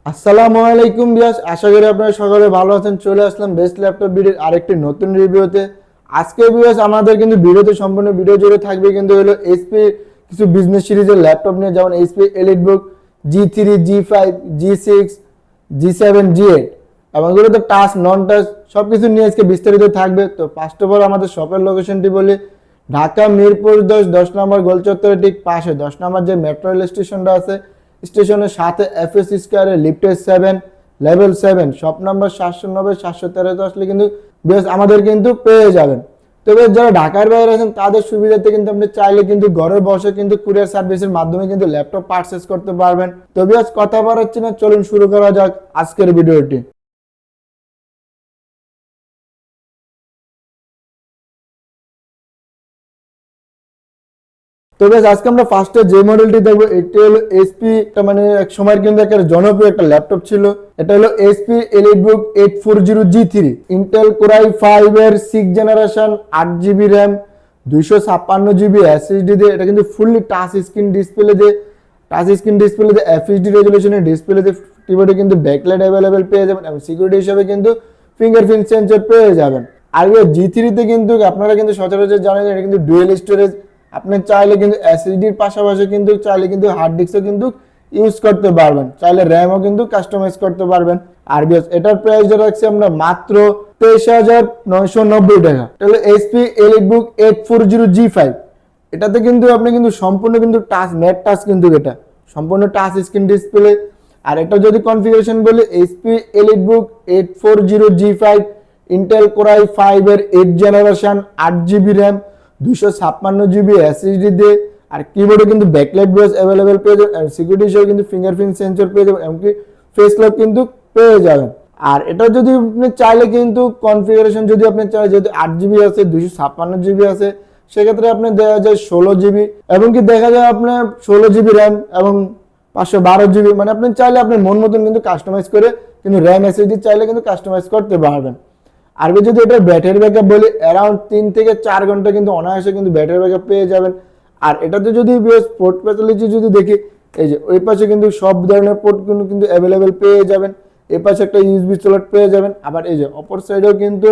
আসসালামু আলাইকুম ভিউয়ার্স, আশা করি আপনারা সকলে ভালো আছেন। চলে আসলাম বেস্ট ল্যাপটপ ভিডিওর আরেকটি নতুন রিভিউতে। আজকে ভিউয়ার্স আমাদের কিন্তু ভিডিওতে সম্পূর্ণ ভিডিও জুড়ে থাকবে কিন্তু হলো এইচপি কিছু বিজনেস সিরিজের ল্যাপটপ নিয়ে, যেমন HP EliteBook G3, G5, G6, G7, G8 এবং এগুলোতে টাচ নন টাচ সবকিছু নিয়ে আজকে বিস্তারিত থাকবে। তো ফার্স্ট অফ অল আমাদের শপের লোকেশনটি বলি, ঢাকা মিরপুর 10 নম্বর গোলচত্বরের ঠিক পাশে 10 নম্বর যে মেট্রো রেল স্টেশনটা আছে, স্টেশনের সাথে এফএস স্কয়ারে লিফটে 7 লেভেল 7 শপ নাম্বার 790-713 আসলে কিন্তু বেশ আমাদের কিন্তু পেয়ে যাবেন। তবে যারা ঢাকার বাইরে আছেন তাদের সুবিধাতে কিন্তু আপনি চাইলে কিন্তু ঘরে বসে কিন্তু কুরিয়ার সার্ভিসের মাধ্যমে কিন্তু ল্যাপটপ পারচেজ করতে পারবেন। তবে আজ কথা বাড়াচ্ছি না, চলুন শুরু করা যাক আজকের ভিডিওটি। তো বেশ আজকে আমরা ফার্স্টে যে মডেলটি দেখবো এটি হলো এইচপি, মানে এক সময়ের কিন্তু একটা জনপ্রিয় একটা ল্যাপটপ ছিল। এটা হলো HP EliteBook 840G3 Intel core i5 এর 6 generation, 8GB RAM, 256GB SSD দিয়ে। এটা কিন্তু ফুললি টাচ স্ক্রিন ডিসপ্লে দিয়ে এফএইচডি রেজুলেশনের ডিসপ্লে দিয়ে। কিবোর্ডে কিন্তু ব্যাকলাইট অ্যাভেলেবেল পেয়ে যাবেন এবং সিকিউরিটি হিসেবে কিন্তু ফিঙ্গারপ্রিন্ট সেন্সর পেয়ে যাবেন। আর G3 তে কিন্তু আপনারা কিন্তু সচরাচর জানেন এটা কিন্তু ডুয়েল স্টোরেজ। আপনি চাইলে কিন্তু এসএসডির পাশাপাশি কিন্তু চাইলে কিন্তু হার্ড ডিস্কও কিন্তু ইউজ করতে পারবেন, চাইলে র্যামও কিন্তু কাস্টমাইজ করতে পারবেন। আর এটার প্রাইস রাখছি আমরা মাত্র 23,990 টাকা। এটা হলো এইচপি এলিটবুক 840G5। এটাতে কিন্তু আপনি কিন্তু সম্পূর্ণ কিন্তু টাচ ম্যাট টাচ, কিন্তু এটা সম্পূর্ণ টাচ স্ক্রিন ডিসপ্লে। আর এটা যদি কনফিগারেশন বলি, HP EliteBook 840G5 Intel core i5 এর 8 generation, 8GB RAM, 256GB SSD দিয়ে। আর কিবোর্ডে কিন্তু ব্যাকলাইট ব্রাশ অ্যাভেলেবেল পেয়ে যাবেন, আর সিকিউরিটি হিসেবে কিন্তু ফিঙ্গারপ্রিন্ট সেন্সর পেয়ে যাবেন, এমনকি ফেস লক কিন্তু পেয়ে যাবেন। আর এটা যদি আপনি চাইলে কিন্তু কনফিগারেশন যদি আপনি চাই, যেহেতু 8GB আছে, 256GB আছে, সেক্ষেত্রে আপনি দেওয়া যায় 16GB, এবং কি দেখা যায় আপনার 16GB র্যাম এবং 512GB, মানে আপনি চাইলে আপনার মন মতন কিন্তু কাস্টমাইজ করে কিন্তু র্যাম এসএসডি চাইলে কিন্তু কাস্টমাইজ করতে পারবেন। আর যদি এটা ব্যাটারি ব্যাকআপ বলি, অ্যারাউন্ড 3 থেকে 4 ঘন্টা কিন্তু অনায়াসে কিন্তু ব্যাটারি ব্যাকআপ পেয়ে যাবেন। আর এটাতে যদি পোর্ট ফ্যাসিলিটি যদি দেখি, এই যে ওই পাশে কিন্তু সব ধরনের পোর্ট কিন্তু অ্যাভেলেবেল পেয়ে যাবেন। এই পাশে একটা ইউএসবি স্লট পেয়ে যাবেন, আবার এই যে অপর সাইডেও কিন্তু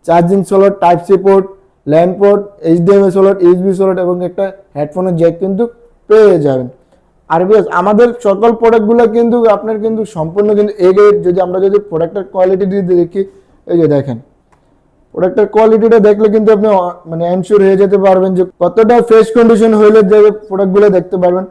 charging slot, type C port, LAN port, HDMI slot, USB slot এবং একটা হেডফোনের জ্যাক কিন্তু পেয়ে যাবেন। আর আমাদের সকল প্রোডাক্টগুলো কিন্তু আপনার কিন্তু সম্পূর্ণ কিন্তু এ গ্রেড। যদি আমরা যদি প্রোডাক্টের কোয়ালিটি দেখি, এই যে দেখেন প্রোডাক্টের কোয়ালিটিটা দেখলে কিন্তু আপনি মানে এনশিওর হয়ে যেতে পারবেন যে কতটা ফ্রেশ কন্ডিশন হইলে যে প্রোডাক্টগুলো দেখতে পারবেন।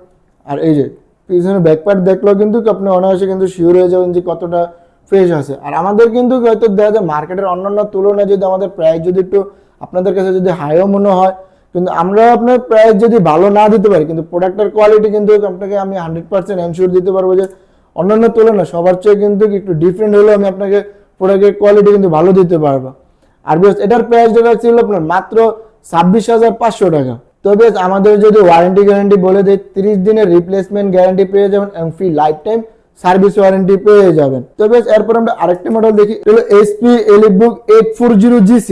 আর এই যে পিছনে ব্যাকপার্ট দেখলেও কিন্তু আপনি অনায়াসে কিন্তু শিওর হয়ে যাবেন যে কতটা ফ্রেশ আছে। আর আমাদের কিন্তু হয়তো দেখা যায় মার্কেটের অন্যান্য তুলনায় যদি আমাদের প্রাইস যদি একটু আপনাদের কাছে যদি হাইও মনে হয়, কিন্তু আমরা আপনার প্রাইস যদি ভালো না দিতে পারি, কিন্তু প্রোডাক্টের কোয়ালিটি কিন্তু আপনাকে আমি 100% এনশিওর দিতে পারবো যে অন্যান্য তুলনায় সবার চেয়ে কিন্তু একটু ডিফারেন্ট হলেও আমি আপনাকে প্রোডাক্টের কোয়ালিটি কিন্তু ভালো দিতে পারবো। আর এটার প্রাইস ছিল আপনার মাত্র 26,500 টাকা। তো আমাদের যদি ওয়ারেন্টি গ্যারান্টি বলে দেয়, 30 দিনের রিপ্লেসমেন্ট গ্যারান্টি পেয়ে যাবেন এবং free life time service warranty পেয়ে যাবেন। তো এরপর আমরা আরেকটা মডেল দেখি, এটা হলো HP EliteBook 840G6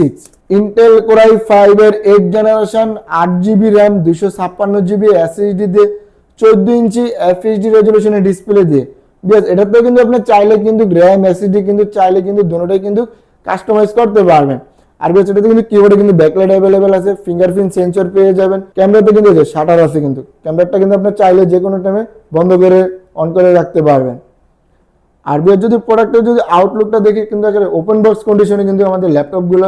Intel core i5 এর 8 generation, 8GB RAM, 256GB SSD দিয়ে, 14 ইঞ্চি এফএইচডি রেজুলেশনের ডিসপ্লে দিয়ে। এটাতেও কিন্তু আপনি চাইলে কিন্তু র্যাম এসএসডি কিন্তু চাইলে কিন্তু দুটোটাই কিন্তু কাস্টমাইজ করতে পারবেন। আর এটাতে কিন্তু কিবোর্ডে কিন্তু ব্যাকলাইট অ্যাভেলেবেল আছে, ফিঙ্গারপ্রিন্ট সেন্সর পেয়ে যাবেন। ক্যামেরাতে কিন্তু শাটার আছে, কিন্তু ক্যামেরাটা কিন্তু আপনি চাইলে যে কোনো টাইমে বন্ধ করে অন করে রাখতে পারবেন। আর যদি প্রোডাক্টের যদি আউটলুকটা দেখি, কিন্তু ওপেন বক্স কন্ডিশনে কিন্তু আমাদের ল্যাপটপগুলো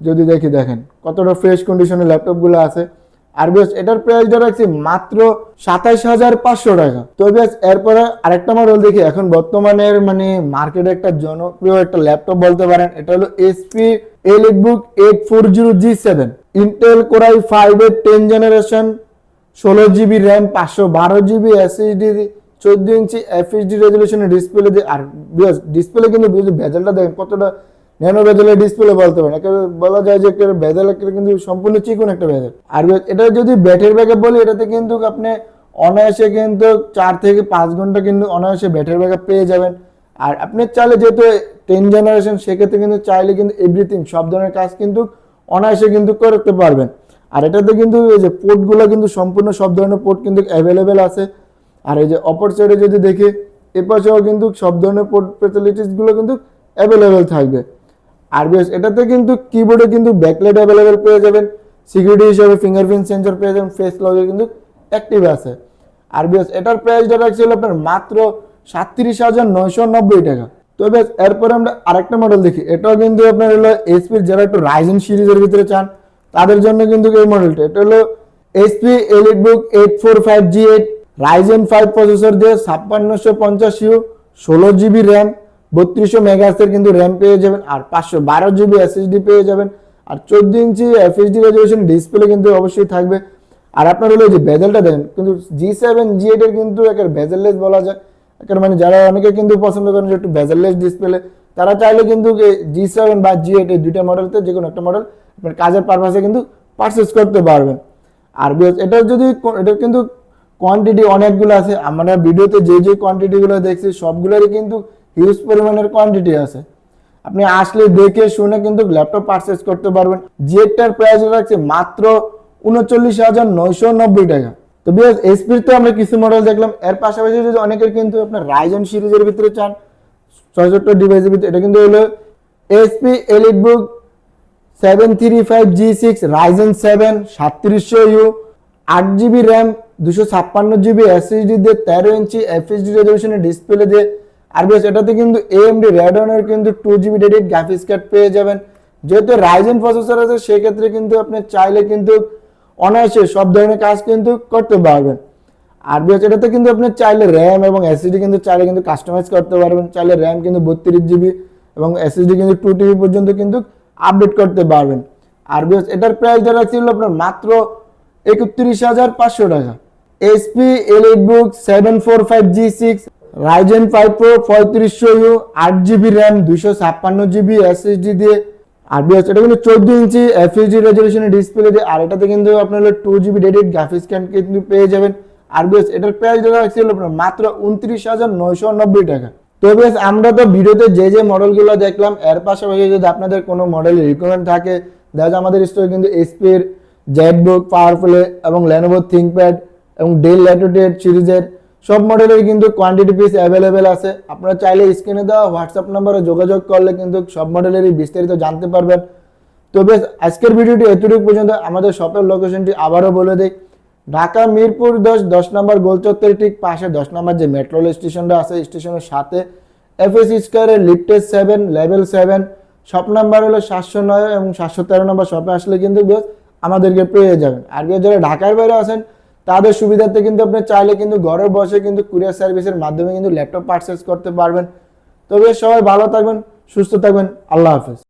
যদি দেখেন কতটা ফ্রেশ কন্ডিশনে ল্যাপটপগুলো আছে। আর এটার প্রাইসটা রাখছি মাত্র 27,500 টাকা। তো এরপরে আরেকটা মডেল দেখি, এখন বর্তমানের মানে মার্কেটে একটা জনপ্রিয় একটা ল্যাপটপ বলতে পারেন। এটা হলো HP EliteBook 840G7 Intel core i5 এর 10 generation, 16GB RAM, 512GB SSD, 14 ইঞ্চি এফএইচডি রেজুলেশনের ডিসপ্লে দিয়ে। আর ডিসপ্লে কিন্তু ভেজেলটা দেখেন কতটা ন্যানো বেজেলের ডিসপ্লে বলতে পারেন, একেবারে বলা যায় যে বেজেল কিন্তু সম্পূর্ণ চিকন একটা বেজেল। আর এটা যদি ব্যাটারি ব্যাকআপ বলি, এটাতে কিন্তু আপনি অনায়াসে কিন্তু 4 থেকে 5 ঘন্টা কিন্তু অনায়াসে ব্যাটারি ব্যাকআপ পেয়ে যাবেন। আর আপনি চাইলে যেহেতু 10 জেনারেশন, সেক্ষেত্রে কিন্তু চাইলে কিন্তু এভরিথিং সব ধরনের কাজ কিন্তু অনায়াসে কিন্তু করতে পারবেন। আর এটাতে কিন্তু এই যে পোর্টগুলো কিন্তু সম্পূর্ণ সব ধরনের পোর্ট কিন্তু অ্যাভেলেবেল আছে। আর এই যে অপর সাইডে যদি দেখি, এ পাশেও কিন্তু সব ধরনের পোর্ট ফ্যাসিলিটিসগুলো কিন্তু অ্যাভেলেবেল থাকবে। আর বিএস এটাতে কিন্তু কিবোর্ডে কিন্তু ব্যাকলাইট অ্যাভেলেবেল পেয়ে যাবেন, সিকিউরিটি হিসেবে ফিঙ্গারপ্রিন্ট সেন্সর পেয়ে যাবেন, ফেস লকে কিন্তু অ্যাক্টিভ আছে। আর বিএস এটার প্রাইসটা রাখছিল আপনার মাত্র 37,990 টাকা। তো বেশ এরপরে আমরা আরেকটা মডেল দেখি, এটাও কিন্তু আপনার হলো এইচপির যারা একটু রাইজেন সিরিজের ভিতরে চান তাদের জন্য কিন্তু এই মডেলটা, এটা হলো HP EliteBook 845G8 Ryzen 5 processor দিয়ে 5650U 16GB র্যাম 3200 মেগাহার্টজের কিন্তু র্যাম পেয়ে যাবেন, আর 512GB এসএসডি পেয়ে যাবেন, আর 14 ইঞ্চি এফএইচডি রেজলিউশন ডিসপ্লে কিন্তু অবশ্যই থাকবে। আর আপনার হলো যে বেজেলটা দেখেন কিন্তু G7 G8 এর কিন্তু একের বেজেললেস বলা যায়, একের মানে যারা অনেকে কিন্তু পছন্দ করেন যে একটু বেজেললেস ডিসপ্লে তারা চাইলে কিন্তু G7 বা G8 এই দুইটা মডেলতে যে কোনো একটা মডেল আপনার কাজের পারপাসে কিন্তু পারচেজ করতে পারবেন। আর এটা যদি এটা কিন্তু কোয়ান্টিটি অনেকগুলো আছে, আমরা ভিডিওতে যে কোয়ান্টিটিগুলো দেখছি সবগুলোরই কিন্তু হিউজ পরিমাণের কোয়ান্টিটি আছে, আপনি আসলে দেখে শুনে কিন্তু ল্যাপটপ পারচেজ করতে পারবেন। G8টার প্রাইস রাখছে মাত্র 39,990 টাকা। তো বিকজ এইচপির তো আমরা কিছু মডেল দেখলাম, এর পাশাপাশি যদি অনেকের কিন্তু আপনার রাইজেন সিরিজের ভিতরে চান 66 ডিভাইসের ভিতরে, এটা কিন্তু হলো HP EliteBook 735G6 Ryzen 7 3700U 8GB RAM 256GB SSD দিয়ে 13 ইঞ্চি এফএইচডি রেজলিউশনের ডিসপ্লে দিয়ে। আর বেশ এটাতে কিন্তু AMD Radeon কিন্তু 2GB ডেডিকেটেড গ্রাফিক্স কার্ড পেয়ে যাবেন। যেহেতু রাইজেন প্রসেসর আছে সেক্ষেত্রে কিন্তু আপনি চাইলে কিন্তু অনায়াসে সব ধরনের কাজ কিন্তু করতে পারবেন। আর বেশ এটাতে কিন্তু আপনি চাইলে র্যাম এবং এসএসডি কিন্তু চাইলে কিন্তু কাস্টমাইজ করতে পারবেন, চাইলে র্যাম কিন্তু 32GB এবং এসএসডি কিন্তু 2TB পর্যন্ত কিন্তু আপডেট করতে পারবেন। আর বেশ এটার প্রাইস যারা ছিল আপনার মাত্র 31,500 টাকা। HP EliteBook 745G6 Ryzen 5 Pro 3500U 8GB RAM 256GB SSD দিয়ে। আর বিএস এটা কিন্তু 14 ইঞ্চি এফএইচডি রেজলিউশনের ডিসপ্লে দিয়ে, আর এটাতে কিন্তু আপনার 2GB ডেডিকেটেড গ্রাফিক্স কার্ড কিন্তু পেয়ে যাবেন। আর বিএস এটার প্রাইস রাখছিল আপনার মাত্র 29,990 টাকা। তো বেশ আমরা তো ভিডিওতে যে মডেলগুলো দেখলাম এর পাশাপাশি যদি আপনাদের কোনো মডেলের রিকোয়ারমেন্ট থাকে, দেখা যায় আমাদের স্টোরে কিন্তু এইচপির জেটবুক পাওয়ারফুল এবং লেনোভো থিংকপ্যাড এবং ডেল ল্যাটিটিউড সিরিজের সব মডেলের কিন্তু কোয়ান্টিটি পিস অ্যাভেলেবেল আছে। আপনারা চাইলে স্ক্রিনে দেওয়া হোয়াটসঅ্যাপ নম্বরে যোগাযোগ করলে কিন্তু সব মডেলেরই বিস্তারিত জানতে পারবেন। তো বেশ আজকের ভিডিওটি এতটুকু পর্যন্ত। আমাদের শপের লোকেশনটি আবারও বলে দিই, ঢাকা মিরপুর 10 নম্বর গোলচত্বরের ঠিক পাশে 10 নম্বর যে মেট্রো স্টেশনটা আছে স্টেশনের সাথে এফএস স্কয়ারের লিফটেড 7 লেভেল 7 শপ নাম্বার হলো 709 এবং 713 নম্বর শপে আসলে কিন্তু বেশ আমাদেরকে পেয়ে যাবেন। আর যারা ঢাকার বাইরে আছেন তাদের সুবিধার্থে কিন্তু আপনি চাইলে কিন্তু ঘরে বসে কিন্তু কুরিয়ার সার্ভিসের মাধ্যমে কিন্তু ল্যাপটপ পারচেজ করতে পারবেন। তবে সবাই ভালো থাকবেন, সুস্থ থাকবেন, আল্লাহ হাফেজ।